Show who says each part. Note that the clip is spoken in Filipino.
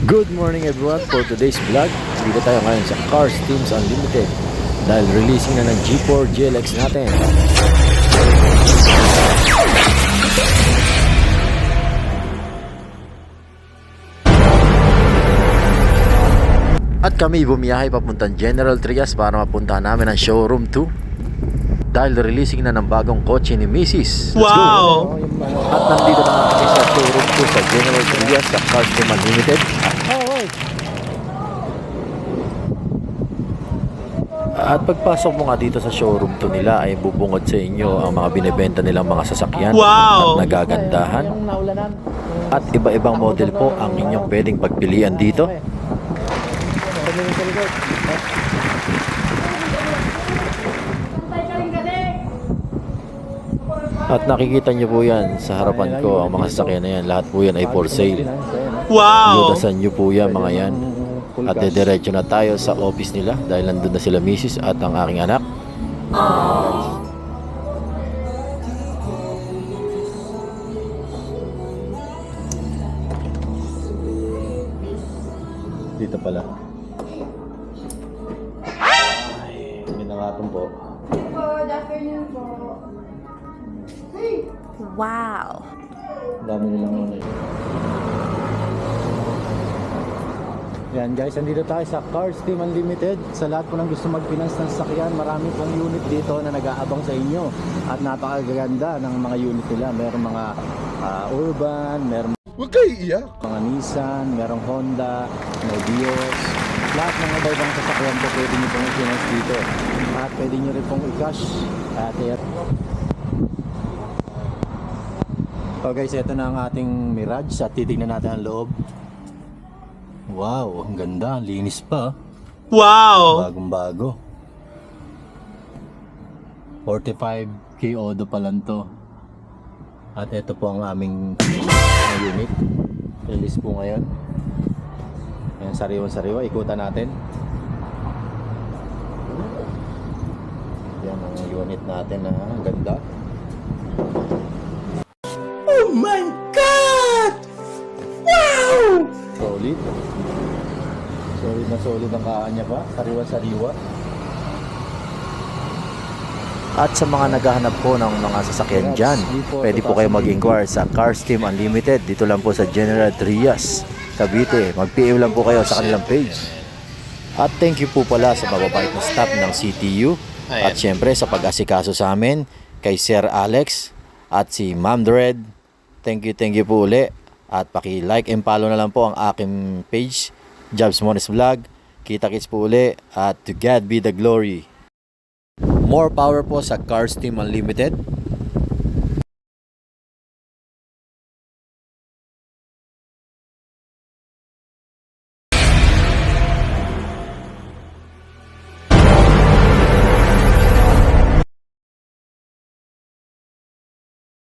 Speaker 1: Good morning everyone. For today's vlog, dito tayo ngayon sa Cars Teams Unlimited dahil releasing na ng G4 GLX natin. At kami bumiyahe papuntang General Trias para mapuntahan namin ang showroom 2 dahil releasing na ng bagong kotse ni Mrs. Let's
Speaker 2: Wow!
Speaker 1: go! At nandito na kami sa showroom 2 sa General Trias sa Cars Team Unlimited. At pagpasok mo nga dito sa showroom to nila ay bubungod sa inyo ang mga binebenta nilang mga sasakyan
Speaker 2: Wow!
Speaker 1: at nagagandahan. At iba-ibang model po ang inyong pwedeng pagpilian dito. At nakikita nyo po yan sa harapan ko, ang mga sasakyan na yan, lahat po yan ay for sale.
Speaker 2: Wow!
Speaker 1: Lutasan nyo po yan mga yan. At dediretso na tayo sa office nila dahil nandun na sila Mrs. at ang aking anak. Dito pala. Ay, minangatong po.
Speaker 3: Good afternoon po.
Speaker 4: Wow.
Speaker 1: Dami nilang ano yun. Yan guys, andito tayo sa Cars Team Unlimited. Sa lahat po ng gusto mag-finance ng sasakyan, marami pong unit dito na nag-aabang sa inyo. At napakaganda ng mga unit nila. Meron mga Urban, meron
Speaker 2: Huwag kayo iiyak!
Speaker 1: mga Nissan, merong Honda, may Vios. Lahat ng iba-ibang sasakyan po pwede nyo pong i-finance dito. At pwede nyo rin pong i-cash. So guys, ito na ang ating Mirage at titignan natin ang loob. Wow, ang ganda, ang linis pa.
Speaker 2: Wow!
Speaker 1: Bagong bago. 45k odo pa lang to. At ito po ang aming unit. Release po ngayon. Ayan, sariwa-sariwa. Ikutan natin. Yan ang unit natin na ang ganda.
Speaker 2: Oh my God! Wow!
Speaker 1: Solid. Solid na solid ang kanya pa. Sariwa-sariwa. At sa mga naghahanap po ng mga sasakyan dyan, pwede po kayo mag-inquire sa Cars Team Unlimited. Dito lang po sa General Trias, Cavite. Mag-PM lang po kayo sa kanilang page. At thank you po pala sa mababait na staff ng CTU. At syempre sa pag-asikaso sa amin, kay Sir Alex at si Ma'am Dred. Thank you po uli. At paki-like and follow na lang po ang aking page, Jobs Mones Vlog. Kita-kits po uli at to God be the glory. More power po sa Cars Team Unlimited.